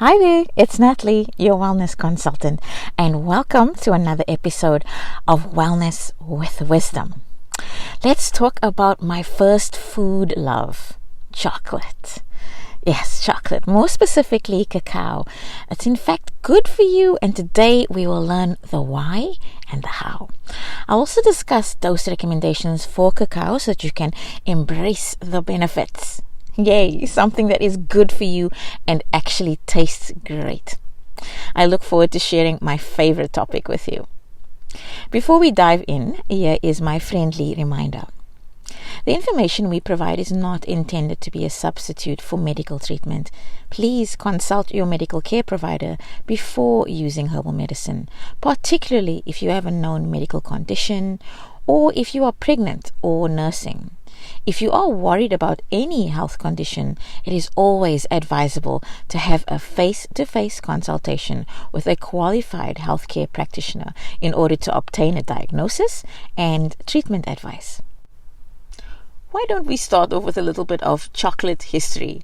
Hi there, it's Natalie, your wellness consultant, and welcome to another episode of Wellness with Wisdom. Let's talk about my first food love, chocolate. Yes, chocolate, more specifically cacao. It's in fact good for you, and today we will learn the why and the how. I'll also discuss dose recommendations for cacao so that you can embrace the benefits. Yay, something that is good for you and actually tastes great. I look forward to sharing my favorite topic with you. Before we dive in, here is my friendly reminder. The information we provide is not intended to be a substitute for medical treatment. Please consult your medical care provider before using herbal medicine, particularly if you have a known medical condition or if you are pregnant or nursing. If you are worried about any health condition, it is always advisable to have a face-to-face consultation with a qualified healthcare practitioner in order to obtain a diagnosis and treatment advice. Why don't we start off with a little bit of chocolate history?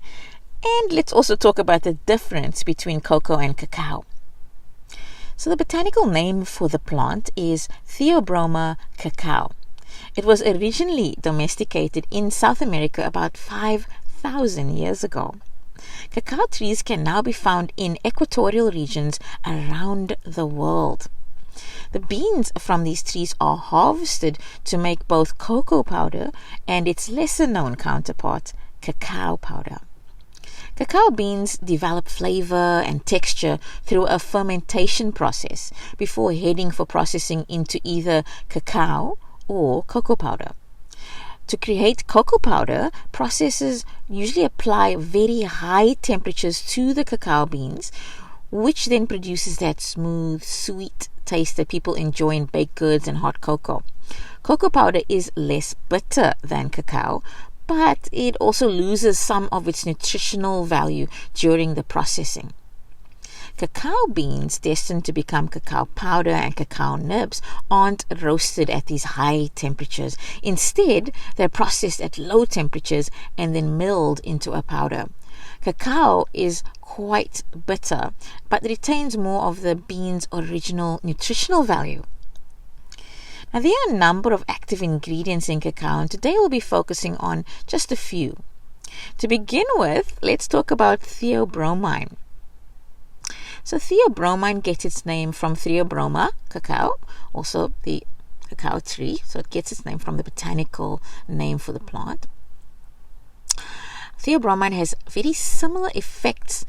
And let's also talk about the difference between cocoa and cacao. So the botanical name for the plant is Theobromine cacao. It was originally domesticated in South America about 5,000 years ago. Cacao trees can now be found in equatorial regions around the world. The beans from these trees are harvested to make both cocoa powder and its lesser-known counterpart, cacao powder. Cacao beans develop flavor and texture through a fermentation process before heading for processing into either cacao or cocoa powder. To create cocoa powder, processors usually apply very high temperatures to the cacao beans, which then produces that smooth, sweet taste that people enjoy in baked goods and hot cocoa. Cocoa powder is less bitter than cacao, but it also loses some of its nutritional value during the processing. Cacao beans destined to become cacao powder and cacao nibs aren't roasted at these high temperatures. Instead, they're processed at low temperatures and then milled into a powder. Cacao is quite bitter, but retains more of the bean's original nutritional value. Now, there are a number of active ingredients in cacao, and today we'll be focusing on just a few. To begin with, let's talk about theobromine. So theobromine gets its name from Theobroma cacao, also the cacao tree. So it gets its name from the botanical name for the plant. Theobromine has very similar effects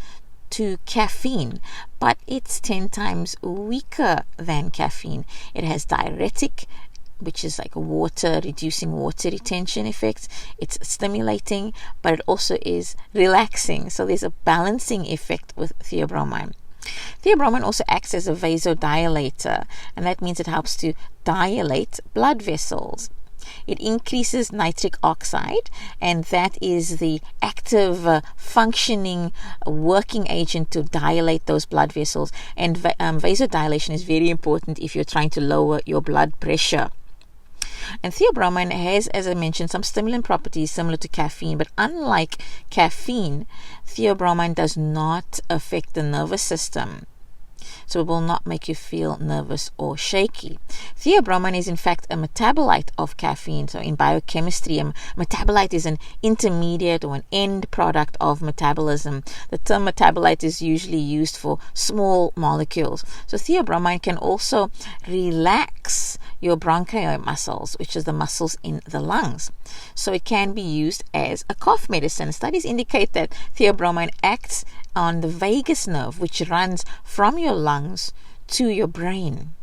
to caffeine, but it's 10 times weaker than caffeine. It has diuretic, which is like reducing water retention effects. It's stimulating, but it also is relaxing. So there's a balancing effect with theobromine. Theobromine also acts as a vasodilator, and that means it helps to dilate blood vessels. It increases nitric oxide, and that is the active functioning working agent to dilate those blood vessels. And vasodilation is very important if you're trying to lower your blood pressure. And theobromine has, as I mentioned, some stimulant properties similar to caffeine, but unlike caffeine, theobromine does not affect the nervous system. So it will not make you feel nervous or shaky. Theobromine is in fact a metabolite of caffeine. So in biochemistry, a metabolite is an intermediate or an end product of metabolism. The term metabolite is usually used for small molecules. So theobromine can also relax your bronchial muscles, which is the muscles in the lungs. So it can be used as a cough medicine. Studies indicate that theobromine acts on the vagus nerve, which runs from your lungs to your brain.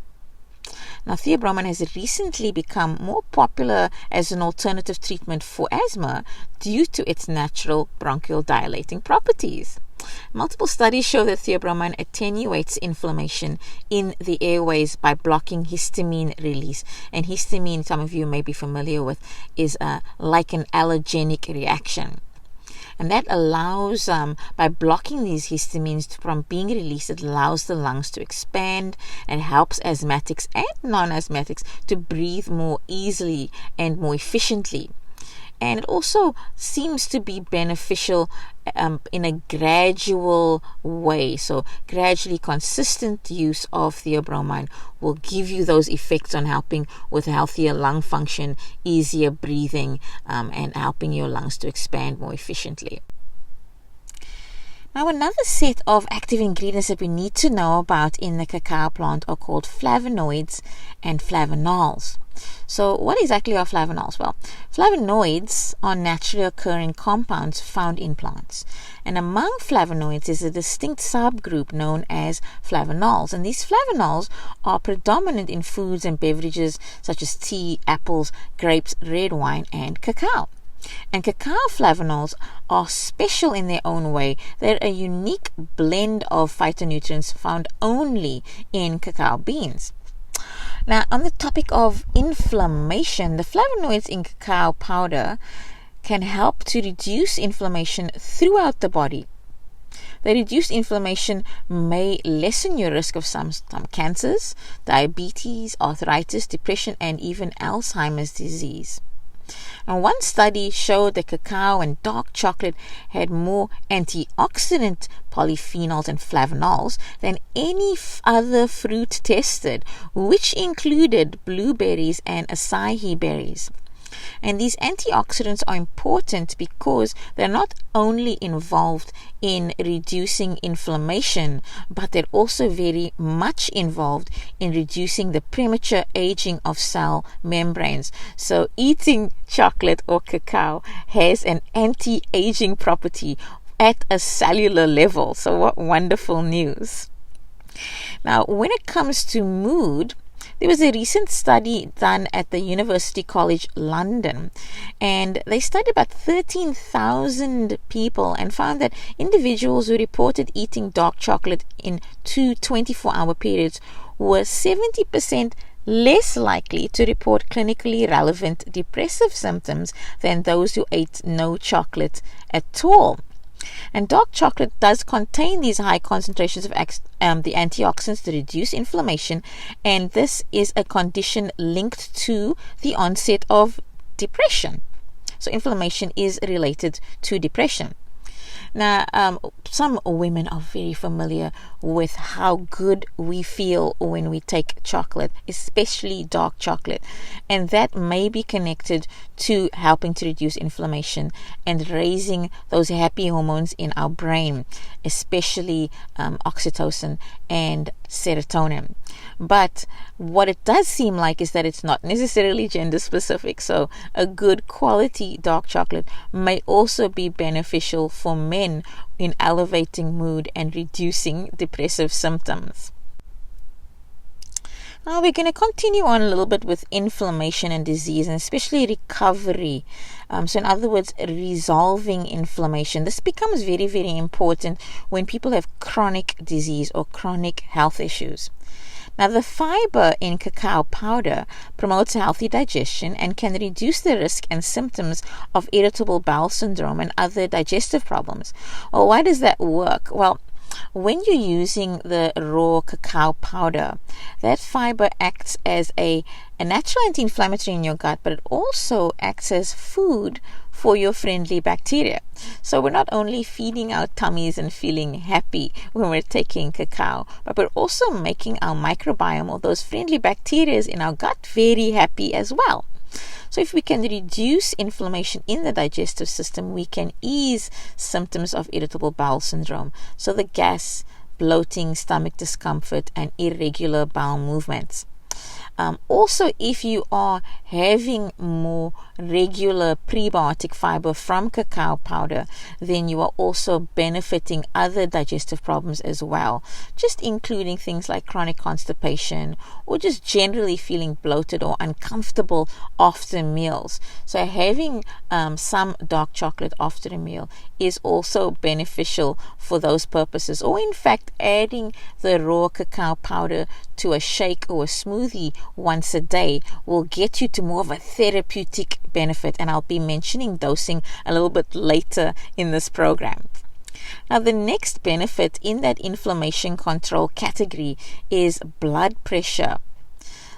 Now, theobromine has recently become more popular as an alternative treatment for asthma due to its natural bronchial dilating properties. Multiple studies show that theobromine attenuates inflammation in the airways by blocking histamine release. And histamine, some of you may be familiar with, is like an allergenic reaction. And that allows, by blocking these histamines from being released, it allows the lungs to expand and helps asthmatics and non-asthmatics to breathe more easily and more efficiently. and it also seems to be beneficial in a gradual way. So gradually consistent use of theobromine will give you those effects on helping with healthier lung function, easier breathing, and helping your lungs to expand more efficiently. Now, another set of active ingredients that we need to know about in the cacao plant are called flavonoids and flavonols. So what exactly are flavonols? Well, flavonoids are naturally occurring compounds found in plants. And among flavonoids is a distinct subgroup known as flavonols. And these flavonols are predominant in foods and beverages such as tea, apples, grapes, red wine, and cacao. And cacao flavonols are special in their own way. They're a unique blend of phytonutrients found only in cacao beans. Now, on the topic of inflammation, the flavonoids in cacao powder can help to reduce inflammation throughout the body. The reduced inflammation may lessen your risk of some cancers, diabetes, arthritis, depression, and even Alzheimer's disease. And one study showed that cacao and dark chocolate had more antioxidant polyphenols and flavonols than any other fruit tested, which included blueberries and acai berries. And these antioxidants are important because they're not only involved in reducing inflammation, but they're also very much involved in reducing the premature aging of cell membranes. So eating chocolate or cacao has an anti-aging property at a cellular level. So what wonderful news. Now, when it comes to mood, there was a recent study done at the University College London, and they studied about 13,000 people and found that individuals who reported eating dark chocolate in 2 24-hour periods were 70% less likely to report clinically relevant depressive symptoms than those who ate no chocolate at all. And dark chocolate does contain these high concentrations of the antioxidants to reduce inflammation, and this is a condition linked to the onset of depression. So inflammation is related to depression. Now, some women are very familiar with how good we feel when we take chocolate, especially dark chocolate. And that may be connected to helping to reduce inflammation and raising those happy hormones in our brain, especially oxytocin and serotonin. But what it does seem like is that it's not necessarily gender specific. So a good quality dark chocolate may also be beneficial for men in elevating mood and reducing depressive symptoms. Now we're going to continue on a little bit with inflammation and disease, and especially recovery. So in other words, resolving inflammation. This becomes very, very important when people have chronic disease or chronic health issues. Now, the fiber in cacao powder promotes healthy digestion and can reduce the risk and symptoms of irritable bowel syndrome and other digestive problems. Well, why does that work? Well, when you're using the raw cacao powder, that fiber acts as a natural anti-inflammatory in your gut, but it also acts as food for your friendly bacteria. So we're not only feeding our tummies and feeling happy when we're taking cacao, but we're also making our microbiome, or those friendly bacteria in our gut, very happy as well. So if we can reduce inflammation in the digestive system, we can ease symptoms of irritable bowel syndrome. So the gas, bloating, stomach discomfort, and irregular bowel movements. Also, if you are having more regular prebiotic fiber from cacao powder, then you are also benefiting other digestive problems as well, just including things like chronic constipation or just generally feeling bloated or uncomfortable after meals. So having some dark chocolate after a meal is also beneficial for those purposes, or in fact adding the raw cacao powder to a shake or a smoothie once a day will get you to more of a therapeutic benefit, and I'll be mentioning dosing a little bit later in this program. Now, the next benefit in that inflammation control category is blood pressure.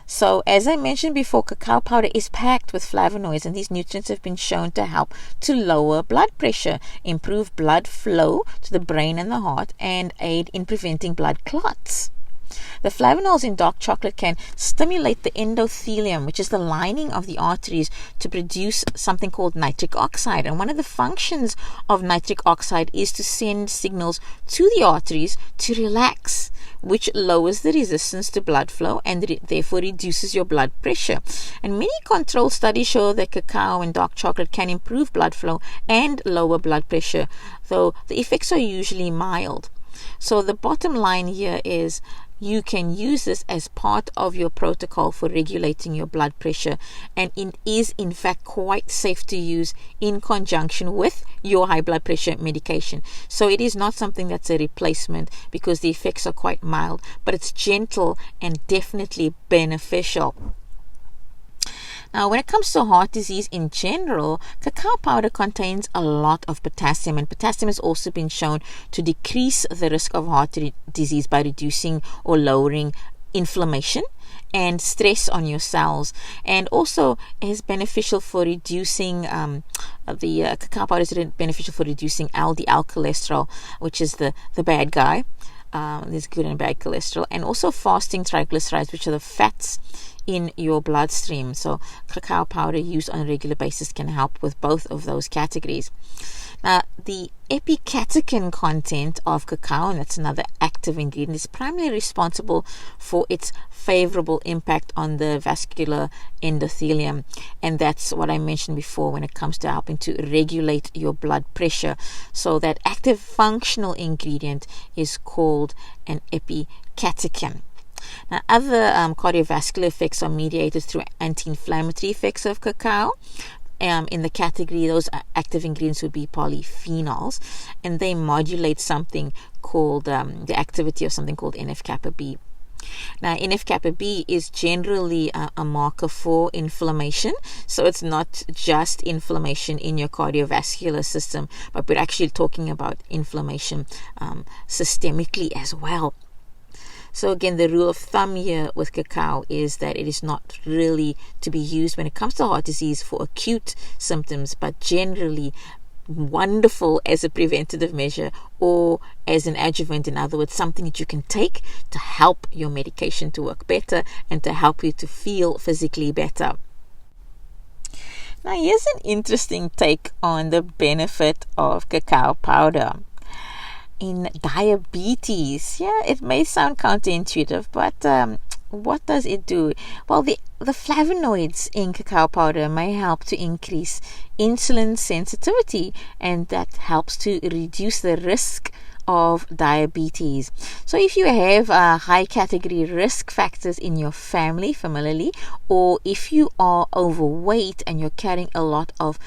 So, as I mentioned before, cacao powder is packed with flavonoids, and these nutrients have been shown to help to lower blood pressure, improve blood flow to the brain and the heart, and aid in preventing blood clots. The flavonols in dark chocolate can stimulate the endothelium, which is the lining of the arteries, to produce something called nitric oxide. And one of the functions of nitric oxide is to send signals to the arteries to relax, which lowers the resistance to blood flow and therefore reduces your blood pressure. And many controlled studies show that cacao and dark chocolate can improve blood flow and lower blood pressure, though the effects are usually mild. So the bottom line here is you can use this as part of your protocol for regulating your blood pressure, and it is in fact quite safe to use in conjunction with your high blood pressure medication. So it is not something that's a replacement, because the effects are quite mild, but it's gentle and definitely beneficial. Now, when it comes to heart disease in general, cacao powder contains a lot of potassium, and potassium has also been shown to decrease the risk of heart disease by reducing or lowering inflammation and stress on your cells, and also is beneficial for reducing cacao powder is beneficial for reducing LDL cholesterol, which is the bad guy. There's good and bad cholesterol, and also fasting triglycerides, which are the fats in your bloodstream. So cacao powder used on a regular basis can help with both of those categories. Now, the epicatechin content of cacao, and that's another active ingredient, is primarily responsible for its favorable impact on the vascular endothelium, and that's what I mentioned before when it comes to helping to regulate your blood pressure. So that active functional ingredient is called an epicatechin. Now, other cardiovascular effects are mediated through anti-inflammatory effects of cacao. In the category, those active ingredients would be polyphenols, and they modulate something called the activity of something called NF-kappa B. Now, NF-kappa B is generally a marker for inflammation, so it's not just inflammation in your cardiovascular system, but we're actually talking about inflammation systemically as well. So again, the rule of thumb here with cacao is that it is not really to be used when it comes to heart disease for acute symptoms, but generally wonderful as a preventative measure or as an adjuvant. In other words, something that you can take to help your medication to work better and to help you to feel physically better. Now, here's an interesting take on the benefit of cacao powder. In diabetes, it may sound counterintuitive, but what does it do? Well, the flavonoids in cacao powder may help to increase insulin sensitivity, and that helps to reduce the risk of diabetes. So if you have high category risk factors in your family familiarly, or if you are overweight and you're carrying a lot of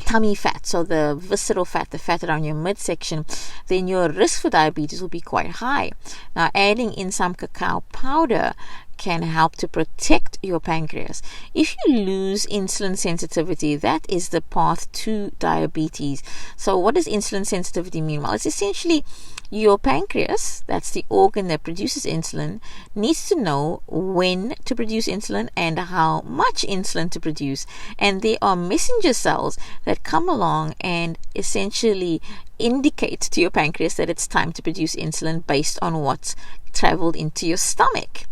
tummy fat, so the visceral fat, the fat around your midsection, then your risk for diabetes will be quite high. Now, adding in some cacao powder can help to protect your pancreas. If you lose insulin sensitivity, that is the path to diabetes. So what does insulin sensitivity mean? Well, it's essentially your pancreas, that's the organ that produces insulin, needs to know when to produce insulin and how much insulin to produce. And there are messenger cells that come along and essentially indicate to your pancreas that it's time to produce insulin based on what's traveled into your stomach.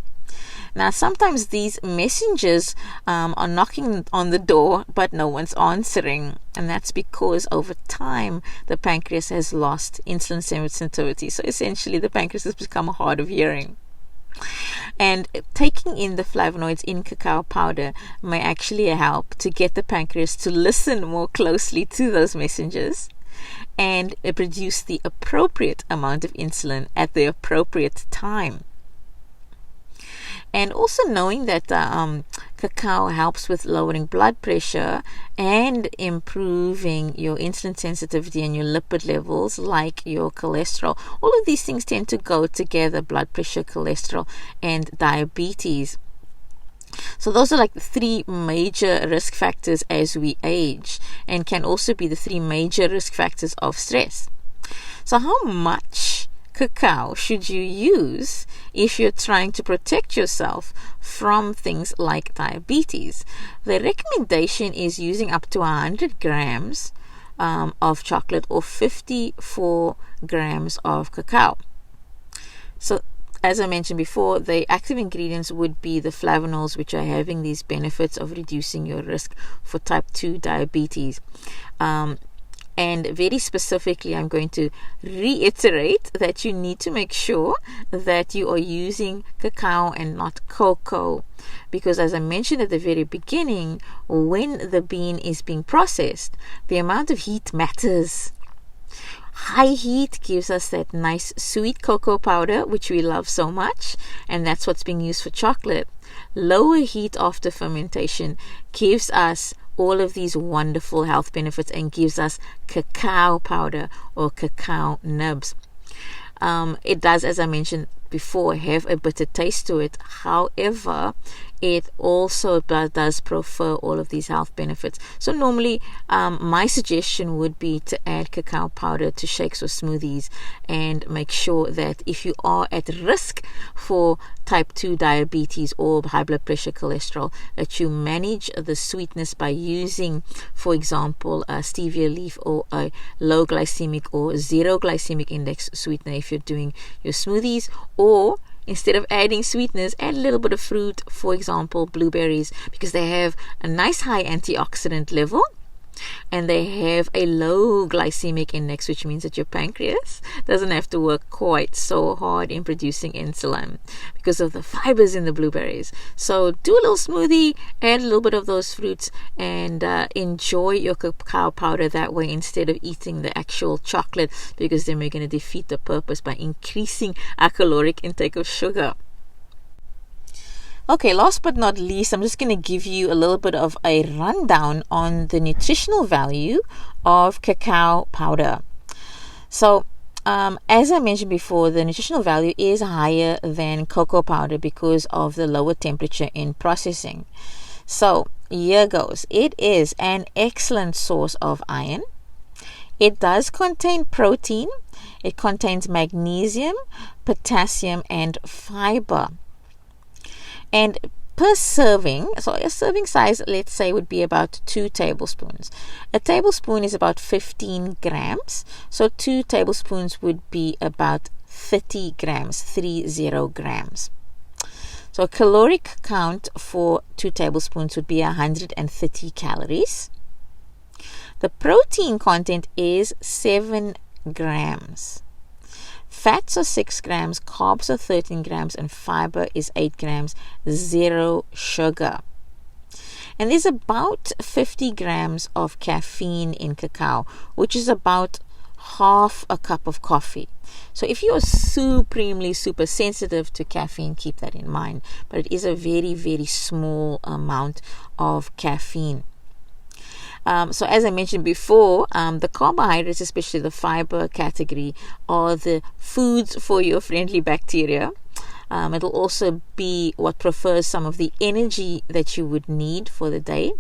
Now, sometimes these messengers are knocking on the door, but no one's answering. And that's because over time, the pancreas has lost insulin sensitivity. So essentially, the pancreas has become hard of hearing. And taking in the flavonoids in cacao powder may actually help to get the pancreas to listen more closely to those messengers and produce the appropriate amount of insulin at the appropriate time. And also knowing that cacao helps with lowering blood pressure and improving your insulin sensitivity and your lipid levels, like your cholesterol. All of these things tend to go together: blood pressure, cholesterol, and diabetes. So those are like the three major risk factors as we age, and can also be the three major risk factors of stress. So how much cacao should you use if you're trying to protect yourself from things like diabetes? The recommendation is using up to 100 grams of chocolate or 54 grams of cacao. So as I mentioned before, the active ingredients would be the flavonoids, which are having these benefits of reducing your risk for type 2 diabetes. And very specifically, I'm going to reiterate that you need to make sure that you are using cacao and not cocoa. Because as I mentioned at the very beginning, when the bean is being processed, the amount of heat matters. High heat gives us that nice sweet cocoa powder, which we love so much, and that's what's being used for chocolate. Lower heat after fermentation gives us all of these wonderful health benefits and gives us cacao powder or cacao nibs. It does, as I mentioned before, have a bitter taste to it. However, it also does prefer all of these health benefits. So normally my suggestion would be to add cacao powder to shakes or smoothies, and make sure that if you are at risk for type 2 diabetes or high blood pressure, cholesterol, that you manage the sweetness by using, for example, a stevia leaf or a low glycemic or zero glycemic index sweetener if you're doing your smoothies, or instead of adding sweetness, add a little bit of fruit, for example, blueberries, because they have a nice high antioxidant level and they have a low glycemic index, which means that your pancreas doesn't have to work quite so hard in producing insulin because of the fibers in the blueberries. So do a little smoothie, add a little bit of those fruits, and enjoy your cacao powder that way instead of eating the actual chocolate, because then we're going to defeat the purpose by increasing our caloric intake of sugar. Okay, last but not least, I'm just going to give you a little bit of a rundown on the nutritional value of cacao powder. So, as I mentioned before, the nutritional value is higher than cocoa powder because of the lower temperature in processing. So, here goes. It is an excellent source of iron. It does contain protein. It contains magnesium, potassium, and fiber. And per serving, so a serving size, let's say, would be about 2 tablespoons. A tablespoon is about 15 grams. So 2 tablespoons would be about 30 grams, 30 grams. So a caloric count for 2 tablespoons would be 130 calories. The protein content is 7 grams. Fats are 6 grams, carbs are 13 grams, and fiber is 8 grams, 0 sugar. And there's about 50 grams of caffeine in cacao, which is about half a cup of coffee. So if you are supremely super sensitive to caffeine, keep that in mind. But it is a very, very small amount of caffeine. So as I mentioned before, the carbohydrates, especially the fiber category, are the foods for your friendly bacteria. It'll also be what prefers some of the energy that you would need for the day.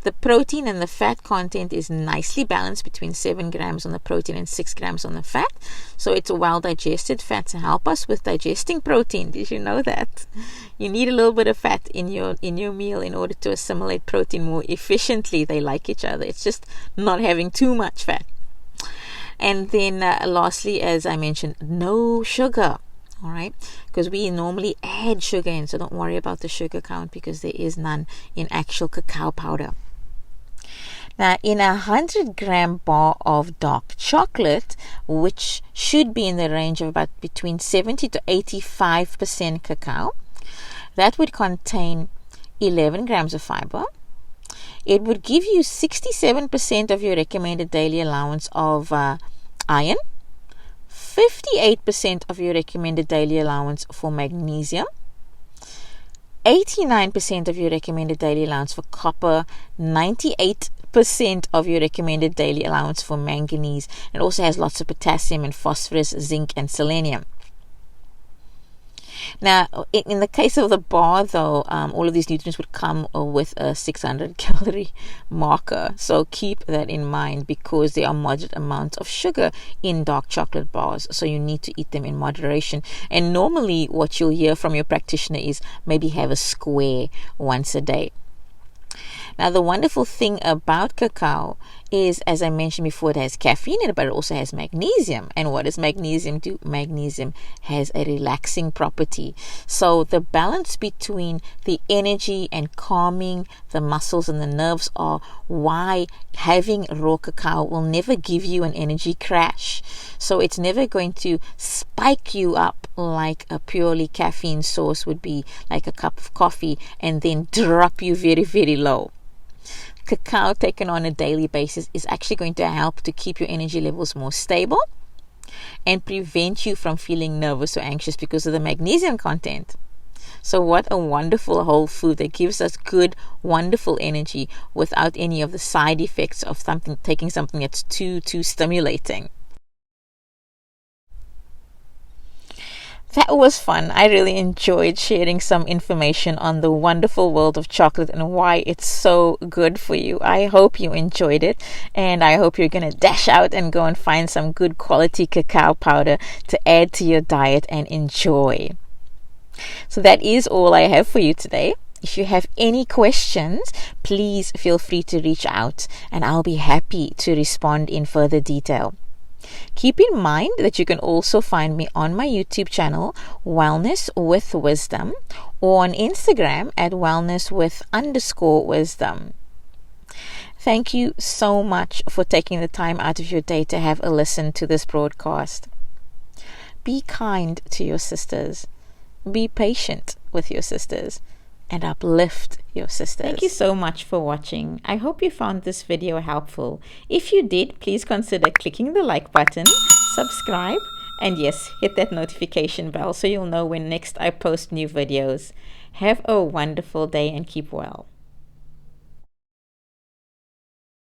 The protein and the fat content is nicely balanced between 7 grams on the protein and 6 grams on the fat. So it's a well-digested fat to help us with digesting protein. Did you know that? You need a little bit of fat in your meal in order to assimilate protein more efficiently. They like each other. It's just not having too much fat. And then lastly, as I mentioned, no sugar. All right, because we normally add sugar in, so don't worry about the sugar count because there is none in actual cacao powder. Now, in a 100-gram bar of dark chocolate, which should be in the range of about between 70 to 85% cacao, that would contain 11 grams of fiber. It would give you 67% of your recommended daily allowance of iron, 58% of your recommended daily allowance for magnesium, 89% of your recommended daily allowance for copper, 98% of your recommended daily allowance for manganese. It also has lots of potassium and phosphorus, zinc and selenium. Now, in the case of the bar, though, all of these nutrients would come with a 600 calorie marker. So keep that in mind, because there are moderate amounts of sugar in dark chocolate bars. So you need to eat them in moderation. And normally what you'll hear from your practitioner is maybe have a square once a day. Now, the wonderful thing about cacao is, as I mentioned before, it has caffeine in it, but it also has magnesium. And what does magnesium do? Magnesium has a relaxing property. So the balance between the energy and calming the muscles and the nerves are why having raw cacao will never give you an energy crash. So it's never going to spike you up like a purely caffeine source would be, like a cup of coffee, and then drop you very, very low. Cacao taken on a daily basis is actually going to help to keep your energy levels more stable and prevent you from feeling nervous or anxious because of the magnesium content. So what a wonderful whole food that gives us good, wonderful energy without any of the side effects of taking something that's too stimulating. That was fun. I really enjoyed sharing some information on the wonderful world of chocolate and why it's so good for you. I hope you enjoyed it, and I hope you're going to dash out and go and find some good quality cacao powder to add to your diet and enjoy. So that is all I have for you today. If you have any questions, please feel free to reach out, and I'll be happy to respond in further detail. Keep in mind that you can also find me on my YouTube channel, Wellness with Wisdom, or on Instagram at wellnesswith_wisdom. Thank you so much for taking the time out of your day to have a listen to this broadcast. Be kind to your sisters. Be patient with your sisters. And uplift your sisters. Thank you so much for watching. I hope you found this video helpful. If you did, please consider clicking the like button, subscribe, and yes, hit that notification bell so you'll know when next I post new videos. Have a wonderful day and keep well.